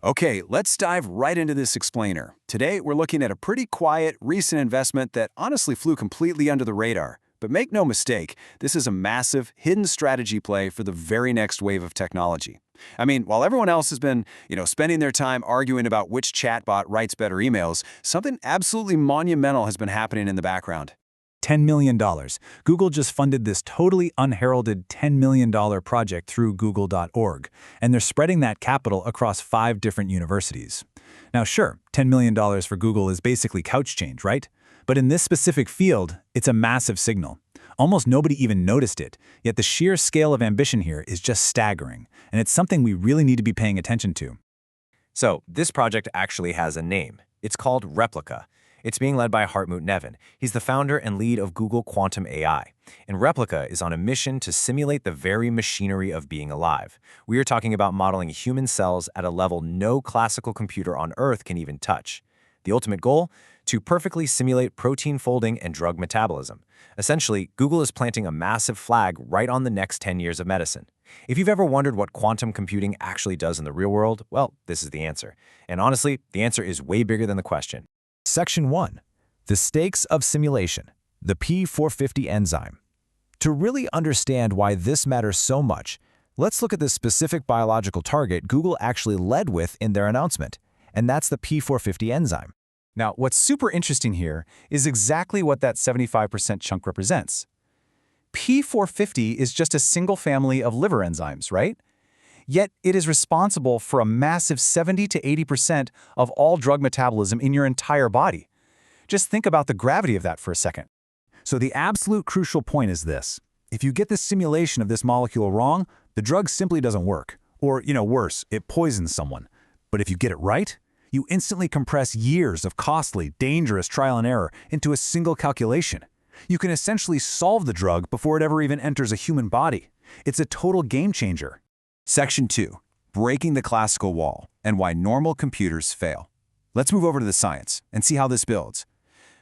Okay, let's dive right into this explainer. Today, we're looking at a pretty quiet, recent investment that honestly flew completely under the radar. But make no mistake, this is a massive, hidden strategy play for the very next wave of technology. I mean, while everyone else has been, spending their time arguing about which chatbot writes better emails, something absolutely monumental has been happening in the background. $10 million. Google just funded this totally unheralded $10 million project through Google.org, and they're spreading that capital across 5 different universities. Now sure, $10 million for Google is basically couch change, right? But in this specific field, it's a massive signal. Almost nobody even noticed it, yet the sheer scale of ambition here is just staggering, and it's something we really need to be paying attention to. So, this project actually has a name. It's called Replica. It's being led by Hartmut Neven. He's the founder and lead of Google Quantum AI. And Replica is on a mission to simulate the very machinery of being alive. We are talking about modeling human cells at a level no classical computer on Earth can even touch. The ultimate goal? To perfectly simulate protein folding and drug metabolism. Essentially, Google is planting a massive flag right on the next 10 years of medicine. If you've ever wondered what quantum computing actually does in the real world, well, this is the answer. And honestly, the answer is way bigger than the question. Section 1. The stakes of simulation, the P450 enzyme. To really understand why this matters so much, let's look at the specific biological target Google actually led with in their announcement, and that's the P450 enzyme. Now, what's super interesting here is exactly what that 75% chunk represents. P450 is just a single family of liver enzymes, right? Yet it is responsible for a massive 70 to 80% of all drug metabolism in your entire body. Just think about the gravity of that for a second. So the absolute crucial point is this. If you get the simulation of this molecule wrong, the drug simply doesn't work. Or, worse, it poisons someone. But if you get it right, you instantly compress years of costly, dangerous trial and error into a single calculation. You can essentially solve the drug before it ever even enters a human body. It's a total game changer. Section 2. Breaking the classical wall and why normal computers fail. Let's move over to the science and see how this builds.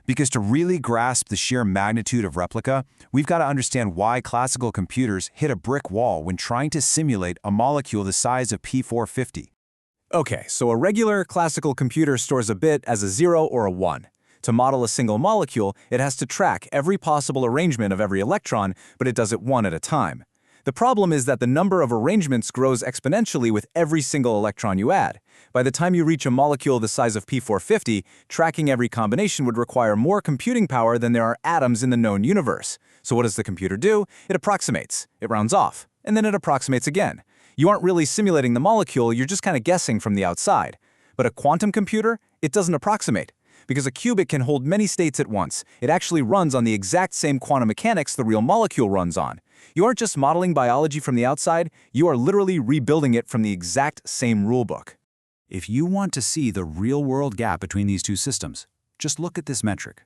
Because to really grasp the sheer magnitude of Replica, we've got to understand why classical computers hit a brick wall when trying to simulate a molecule the size of P450. Okay, so a regular classical computer stores a bit as a 0 or a 1. To model a single molecule, it has to track every possible arrangement of every electron, but it does it one at a time. The problem is that the number of arrangements grows exponentially with every single electron you add. By the time you reach a molecule the size of P450, tracking every combination would require more computing power than there are atoms in the known universe. So what does the computer do? It approximates, it rounds off, and then it approximates again. You aren't really simulating the molecule, you're just kind of guessing from the outside. But a quantum computer, it doesn't approximate. Because a qubit can hold many states at once. It actually runs on the exact same quantum mechanics the real molecule runs on. You aren't just modeling biology from the outside, you are literally rebuilding it from the exact same rulebook. If you want to see the real-world gap between these two systems, just look at this metric.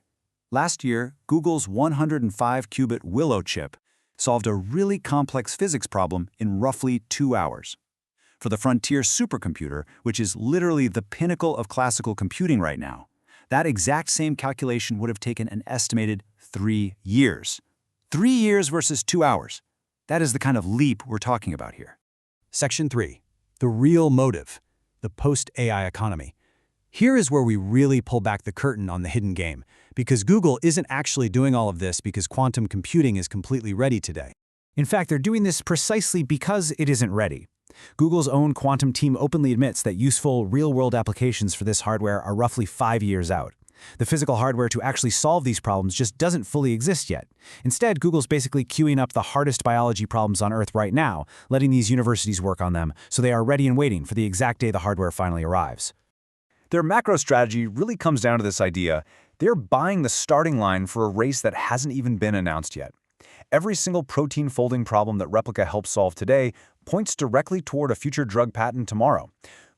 Last year, Google's 105-qubit Willow chip solved a really complex physics problem in roughly 2 hours. For the Frontier supercomputer, which is literally the pinnacle of classical computing right now, that exact same calculation would have taken an estimated 3 years. 3 years versus 2 hours. That is the kind of leap we're talking about here. Section 3. The real motive. The post-AI economy. Here is where we really pull back the curtain on the hidden game, because Google isn't actually doing all of this because quantum computing is completely ready today. In fact, they're doing this precisely because it isn't ready. Google's own quantum team openly admits that useful, real-world applications for this hardware are roughly 5 years out. The physical hardware to actually solve these problems just doesn't fully exist yet. Instead, Google's basically queuing up the hardest biology problems on Earth right now, letting these universities work on them, so they are ready and waiting for the exact day the hardware finally arrives. Their macro strategy really comes down to this idea: they're buying the starting line for a race that hasn't even been announced yet. Every single protein folding problem that Replica helps solve today points directly toward a future drug patent tomorrow.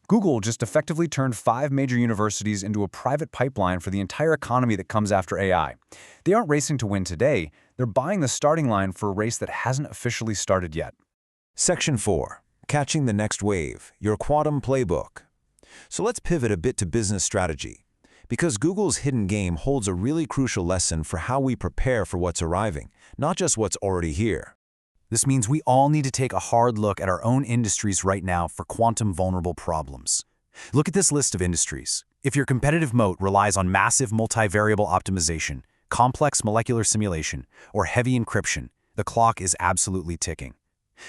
Google just effectively turned 5 major universities into a private pipeline for the entire economy that comes after AI. They aren't racing to win today, they're buying the starting line for a race that hasn't officially started yet. Section 4. Catching the next wave, your quantum playbook. So let's pivot a bit to business strategy. Because Google's hidden game holds a really crucial lesson for how we prepare for what's arriving, not just what's already here. This means we all need to take a hard look at our own industries right now for quantum-vulnerable problems. Look at this list of industries. If your competitive moat relies on massive multivariable optimization, complex molecular simulation, or heavy encryption, the clock is absolutely ticking.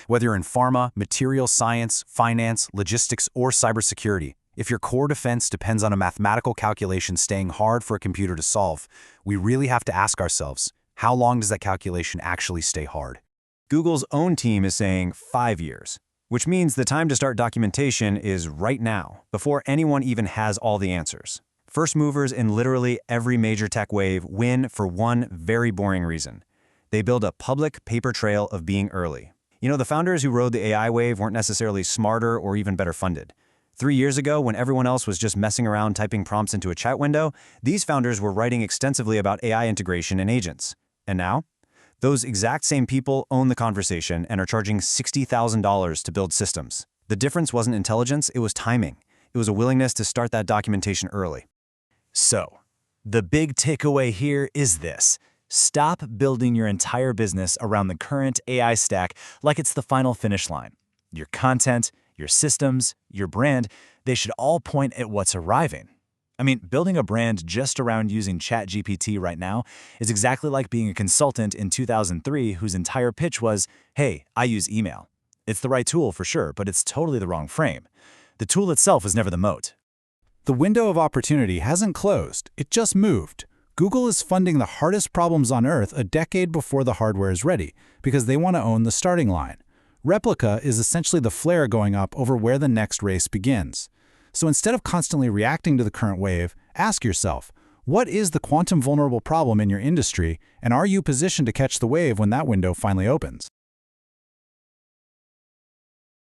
Whether you're in pharma, material science, finance, logistics, or cybersecurity, if your core defense depends on a mathematical calculation staying hard for a computer to solve, we really have to ask ourselves, how long does that calculation actually stay hard? Google's own team is saying 5 years, which means the time to start documentation is right now, before anyone even has all the answers. First movers in literally every major tech wave win for one very boring reason. They build a public paper trail of being early. You know, the founders who rode the AI wave weren't necessarily smarter or even better funded. 3 years ago, when everyone else was just messing around typing prompts into a chat window, these founders were writing extensively about AI integration and agents. And now? Those exact same people own the conversation and are charging $60,000 to build systems. The difference wasn't intelligence, it was timing. It was a willingness to start that documentation early. So, the big takeaway here is this. Stop building your entire business around the current AI stack like it's the final finish line. Your content, your systems, your brand, they should all point at what's arriving. I mean, building a brand just around using ChatGPT right now is exactly like being a consultant in 2003 whose entire pitch was, hey, I use email. It's the right tool for sure, but it's totally the wrong frame. The tool itself is never the moat. The window of opportunity hasn't closed, it just moved. Google is funding the hardest problems on Earth a decade before the hardware is ready, because they want to own the starting line. Replica is essentially the flare going up over where the next race begins. So instead of constantly reacting to the current wave, ask yourself, what is the quantum vulnerable problem in your industry, and are you positioned to catch the wave when that window finally opens?